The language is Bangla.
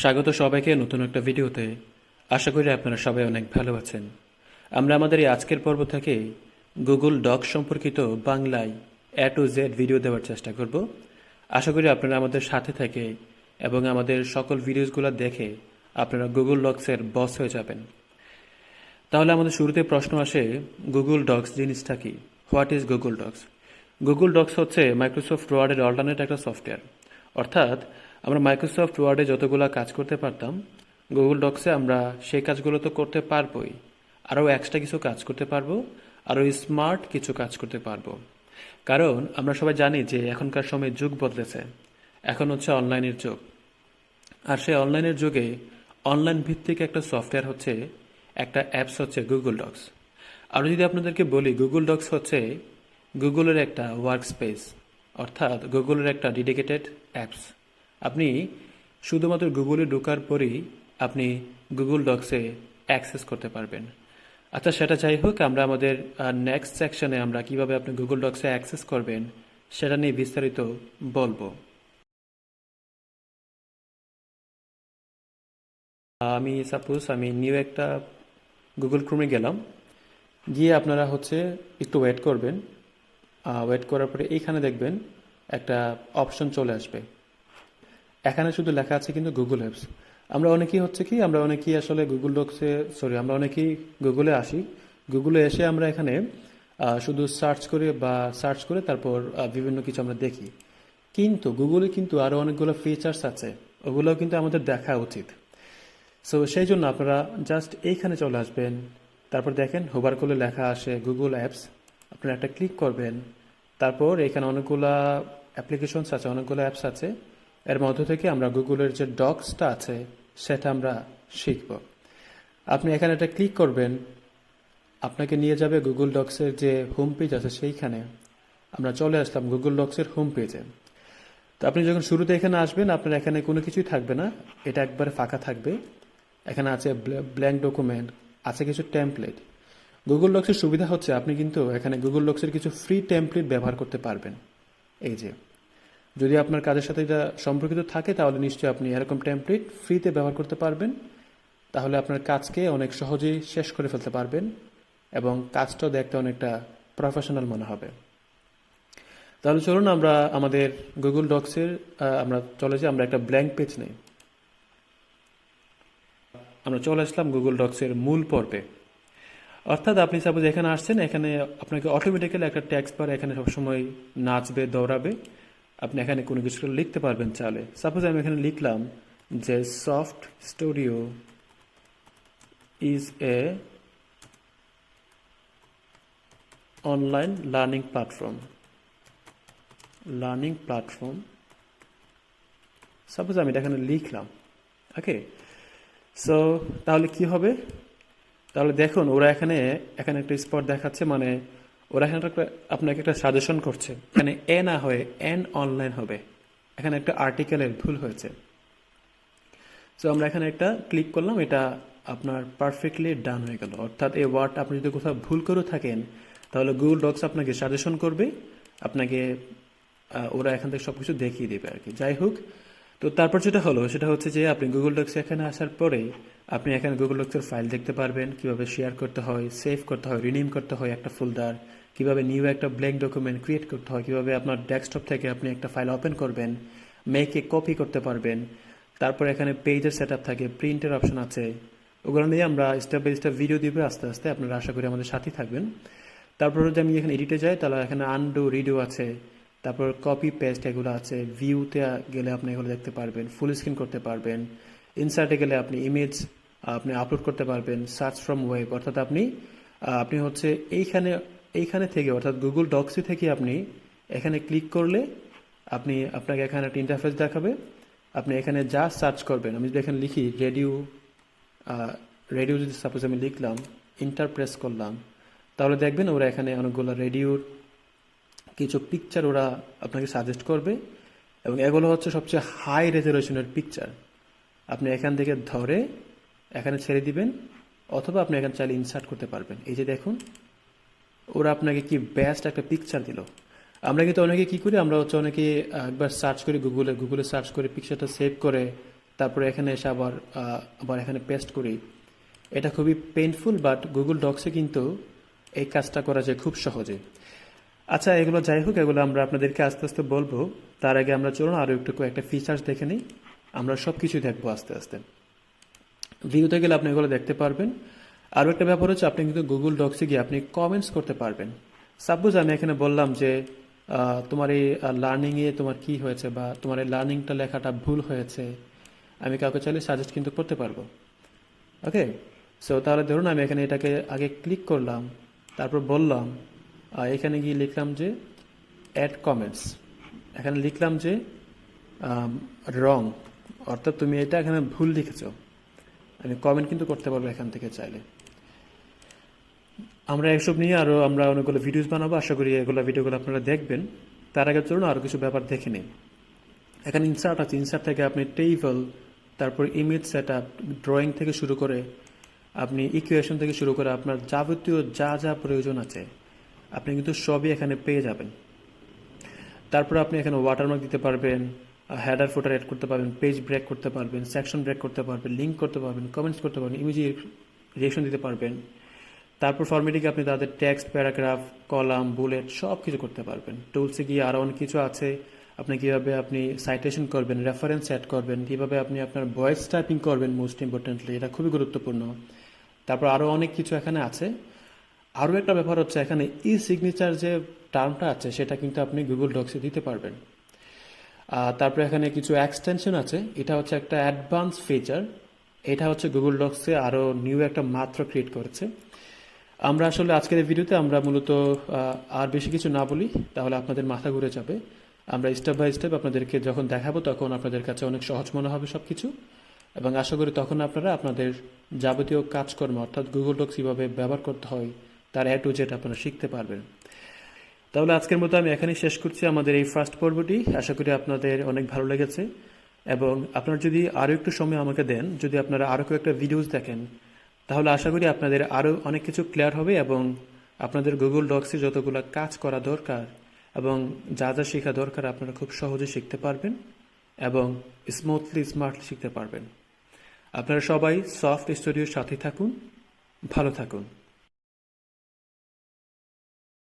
স্বাগত সবাইকে নতুন একটা ভিডিওতে। আশা করি আপনারা সবাই অনেক ভালো আছেন। আমরা আমাদের এই আজকের পর্ব থেকে গুগল ডক সম্পর্কিত বাংলায় A to Z ভিডিও দেওয়ার চেষ্টা করব। আশা করি আপনারা আমাদের সাথে থেকে এবং আমাদের সকল ভিডিওসগুলো দেখে আপনারা গুগল ডক্সের বস হয়ে যাবেন। তাহলে আমাদের শুরুতে প্রশ্ন আসে, গুগল ডক্স জিনিসটা কি? What is Google docs? Google docs হচ্ছে মাইক্রোসফট ওয়ার্ডের অল্টারনেট একটা সফটওয়্যার। অর্থাৎ আমরা মাইক্রোসফট ওয়ার্ডে যতগুলো কাজ করতে পারতাম, গুগল ডক্সে আমরা সেই কাজগুলো তো করতে পারবোই, আরও এক্সট্রা কিছু কাজ করতে পারবো, আরও স্মার্ট কিছু কাজ করতে পারবো। কারণ আমরা সবাই জানি যে এখনকার সময় যুগ বদলেছে, এখন হচ্ছে অনলাইনের যুগ। আর সেই অনলাইনের যুগে অনলাইন ভিত্তিক একটা সফটওয়্যার হচ্ছে, একটা অ্যাপস হচ্ছে গুগল ডক্স। আর যদি আপনাদেরকে বলি, গুগল ডক্স হচ্ছে গুগলের একটা ওয়ার্ক স্পেস, অর্থাৎ গুগলের একটা ডেডিকেটেড অ্যাপস। আপনি শুধুমাত্র গুগলে ঢোকার পরই আপনি গুগল ডক্সে অ্যাক্সেস করতে পারবেন। আচ্ছা, সেটা যাই হোক, আমরা আমাদের নেক্সট সেকশনে আমরা কিভাবে আপনি গুগল ডক্সে অ্যাক্সেস করবেন সেটা নিয়ে বিস্তারিত বলবো। আমি নিউ একটা গুগল ক্রোমে গেলাম, গিয়ে আপনারা হচ্ছে একটু ওয়েট করবেন। ওয়েট করার পরে এইখানে দেখবেন একটা অপশন চলে আসবে। এখানে শুধু লেখা আছে কিন্তু গুগল অ্যাপস। আমরা অনেকেই আসলে আমরা অনেকেই গুগলে আসি। গুগলে এসে আমরা এখানে শুধু সার্চ করে তারপর বিভিন্ন কিছু আমরা দেখি। কিন্তু গুগলে কিন্তু আরও অনেকগুলো ফিচার্স আছে, ওগুলোও কিন্তু আমাদের দেখা উচিত। সো সেই জন্য আপনারা জাস্ট এইখানে চলে আসবেন, তারপর দেখেন হোভার করলে লেখা আসে গুগল অ্যাপস। আপনারা একটা ক্লিক করবেন, তারপর এখানে অনেকগুলা অ্যাপ্লিকেশনস আছে, অনেকগুলো অ্যাপস আছে। এর মধ্য থেকে আমরা গুগলের যে ডক্সটা আছে সেটা আমরা শিখব। আপনি এখানে একটা ক্লিক করবেন, আপনাকে নিয়ে যাবে গুগল ডক্সের যে হোম পেজ আছে সেইখানে। আমরা চলে আসলাম গুগল ডক্সের হোম পেজে। তো আপনি যখন শুরুতে এখানে আসবেন, আপনার এখানে কোনো কিছুই থাকবে না, এটা একবারে ফাঁকা থাকবে। এখানে আছে ব্ল্যাঙ্ক ডকুমেন্ট, আছে কিছু টেমপ্লেট। গুগল ডক্সের সুবিধা হচ্ছে আপনি কিন্তু এখানে গুগল ডক্সের কিছু ফ্রি টেমপ্লেট ব্যবহার করতে পারবেন। এই যে, যদি আপনার কাজের সাথে এটা সম্পর্কিত থাকে তাহলে নিশ্চয়ই আপনি এরকম টেমপ্লেট ফ্রিতে ব্যবহার করতে পারবেন। তাহলে আপনার কাজকে অনেক সহজেই শেষ করে ফেলতে পারবেন এবং কাজটাও দেখতে অনেকটা প্রফেশনাল মনে হবে। তাহলে চলুন আমরা আমাদের গুগল ডক্সের আমরা চলে যাই, আমরা একটা ব্ল্যাঙ্ক পেজ নেই। আমরা চলে আসলাম গুগল ডক্সের মূল পর্বে। অর্থাৎ আপনি সাপোজ এখানে আসছেন, এখানে আপনাকে অটোমেটিক্যালি একটা টেক্সট বার এখানে সবসময় নাচবে, দৌড়াবে। আপনি এখানে কোনো কিছু লিখতে পারবেন চাইলে। সাপোজ আমি এখানে লিখলাম যে soft studio is a online learning platform. Suppose আমি এটা এখানে লিখলাম, ওকে। সো তাহলে কি হবে? তাহলে দেখুন ওরা এখানে একটা স্পট দেখাচ্ছে, মানে ওরা এখানে আপনাকে একটা সাজেশন করছে। এখানে এ না হয়ে এন অনলাইন হবে, এখানে একটা আর্টিকেলের ভুল হয়েছে। সো আমরা এখানে একটা ক্লিক করলাম, এটা আপনার পারফেক্টলি ডান হয়ে গেল। অর্থাৎ এই ওয়ার্ড আপনি যদি কোথাও ভুল করে থাকেন তাহলে গুগল ডক্স আপনাকে সাজেশন করবে, আপনাকে ওরা এখান থেকে সব কিছু দেখিয়ে দেবে আর কি। যাই হোক, তো তারপর যেটা হলো সেটা হচ্ছে যে আপনি গুগল ডক্সে এখানে আসার পরে আপনি এখানে গুগল ডক্সের ফাইল দেখতে পারবেন, কিভাবে শেয়ার করতে হয়, সেভ করতে হয়, রিনিম করতে হয় একটা ফোল্ডার, কিভাবে নিউ একটা ব্ল্যাঙ্ক ডকুমেন্ট ক্রিয়েট করতে হয়, কিভাবে আপনার ডেস্কটপ থেকে আপনি একটা ফাইল ওপেন করবেন, মেকে কপি করতে পারবেন। তারপর এখানে পেজের সেট আপ থাকে, প্রিন্টের অপশন আছে। ওগুলো নিয়ে আমরা স্টেপ বাই স্টেপ ভিডিও দিব আস্তে আস্তে, আপনারা আশা করি আমাদের সাথেই থাকবেন। তারপর যদি আমি এখানে এডিটে যাই তাহলে এখানে আনডু, রিডু আছে, তারপর কপি পেস্ট এগুলো আছে। ভিউতে গেলে আপনি এগুলো দেখতে পারবেন, ফুল স্ক্রিন করতে পারবেন। ইনসার্টে গেলে আপনি ইমেজ আপনি আপলোড করতে পারবেন। সার্চ ফ্রম ওয়েব, অর্থাৎ আপনি হচ্ছে এইখানে থেকে, অর্থাৎ গুগল ডক্সি থেকে আপনি এখানে ক্লিক করলে আপনাকে এখানে একটা ইন্টারফেস দেখাবে। আপনি এখানে যা সার্চ করবেন, আমি যদি এখানে লিখি রেডিও যদি সাপোজ আমি লিখলাম, ইন্টার প্রেস করলাম, তাহলে দেখবেন ওরা এখানে অনেকগুলো রেডিওর কিছু পিকচার ওরা আপনাকে সাজেস্ট করবে এবং এগুলো হচ্ছে সবচেয়ে হাই রেজলিউশনের পিকচার। আপনি এখান থেকে ধরে এখানে ছেড়ে দিবেন, অথবা আপনি এখানে চাইলে ইনসার্ট করতে পারবেন। এই যে দেখুন ওরা আপনাকে কি বেস্ট একটা পিকচার দিল। আমরা কিন্তু অনেকে কি করি, আমরা হচ্ছে অনেকে একবার সার্চ করি গুগলে সার্চ করে পিকচারটা সেভ করে তারপরে এখানে এসে আবার এখানে পেস্ট করি। এটা খুবই পেইনফুল, বাট গুগল ডক্সে কিন্তু এই কাজটা করা যায় খুব সহজে। আচ্ছা, এগুলো যাই হোক, এগুলো আমরা আপনাদেরকে আস্তে আস্তে বলবো। তার আগে আমরা চলুন আরও একটু কয়েকটা ফিচার্স দেখে নিই। আমরা সব কিছুই দেখবো আস্তে আস্তে। ভিউতে গেলে আপনি এগুলো দেখতে পারবেন। আরও একটা ব্যাপার হচ্ছে, আপনি কিন্তু গুগল ডক্সে গিয়ে আপনি কমেন্টস করতে পারবেন। সাপোজ আমি এখানে বললাম যে তোমার এই লার্নিংয়ে তোমার কি হয়েছে, বা তোমার এই লার্নিংটা লেখাটা ভুল হয়েছে, আমি কাউকে চাইলে সাজেস্ট কিন্তু করতে পারবো। ওকে, সো তাহলে ধরুন আমি এখানে এটাকে আগে ক্লিক করলাম, তারপর বললাম, এখানে গিয়ে লিখলাম যে অ্যাড কমেন্টস। এখানে লিখলাম যে রং, অর্থাৎ তুমি এটা এখানে ভুল লিখেছো। আমি কমেন্ট কিন্তু করতে পারবো এখান থেকে চাইলে। আমরা এসব নিয়ে আমরা অনেকগুলো ভিডিওস বানাবো, আশা করি এগুলো ভিডিওগুলো আপনারা দেখবেন। তার আগে চলুন আরও কিছু ব্যাপার দেখে নিন। এখানে ইনসার্ট আছে, ইনসার্ট থেকে আপনি টেবল, তারপর ইমেজ সেট আপ, ড্রয়িং থেকে শুরু করে আপনি ইকুয়েশন থেকে শুরু করে আপনার যাবতীয় যা যা প্রয়োজন আছে আপনি কিন্তু সবই এখানে পেয়ে যাবেন। তারপর আপনি এখানে ওয়াটারমার্ক দিতে পারবেন, হেডার ফুটার এড করতে পারবেন, পেজ ব্রেক করতে পারবেন, সেকশন ব্রেক করতে পারবেন, লিঙ্ক করতে পারবেন, কমেন্টস করতে পারবেন, ইমেজ রিয়েকশন দিতে পারবেন। তারপর ফরম্যাটিংয়ে আপনি তাদের টেক্সট, প্যারাগ্রাফ, কলাম, বুলেট সব কিছু করতে পারবেন। টুলসে গিয়ে আরও অনেক কিছু আছে, আপনি কীভাবে আপনি সাইটেশন করবেন, রেফারেন্স অ্যাড করবেন, কীভাবে আপনি আপনার ভয়েস টাইপিং করবেন, মোস্ট ইম্পর্টেন্টলি এটা খুবই গুরুত্বপূর্ণ। তারপর আরও অনেক কিছু এখানে আছে। আরও একটা ব্যাপার হচ্ছে, এখানে ই সিগনেচার যে টার্মটা আছে সেটা কিন্তু আপনি গুগল ডক্সে দিতে পারবেন। তারপরে এখানে কিছু এক্সটেনশন আছে, এটা হচ্ছে একটা অ্যাডভান্স ফিচার। এটা হচ্ছে গুগল ডক্সে আরও নিউ একটা মাত্রা ক্রিয়েট করেছে। আমরা আসলে আজকের এই ভিডিওতে আমরা মূলত আর বেশি কিছু না বলি, তাহলে আপনাদের মাথা ঘুরে যাবে। আমরা স্টেপ বাই স্টেপ আপনাদেরকে যখন দেখাবো তখন আপনাদের কাছে অনেক সহজ মনে হবে সব কিছু, এবং আশা করি তখন আপনারা আপনাদের যাবতীয় কাজকর্ম অর্থাৎ গুগল ডক্স কীভাবে ব্যবহার করতে হয় তার এ টু জেড আপনারা শিখতে পারবেন। তাহলে আজকের মতো আমি এখানেই শেষ করছি আমাদের এই ফার্স্ট পর্বটি। আশা করি আপনাদের অনেক ভালো লেগেছে, এবং আপনারা যদি আরও একটু সময় আমাকে দেন, যদি আপনারা আরও কয়েকটা ভিডিওস দেখেন, তাহলে আশা করি আপনাদের আরও অনেক কিছু ক্লিয়ার হবে, এবং আপনাদের গুগল ডক্সে যতগুলো কাজ করা দরকার এবং যা যা শেখা দরকার আপনারা খুব সহজে শিখতে পারবেন এবং স্মার্টলি শিখতে পারবেন। আপনারা সবাই সফট স্টুডিওর সাথে থাকুন, ভালো থাকুন।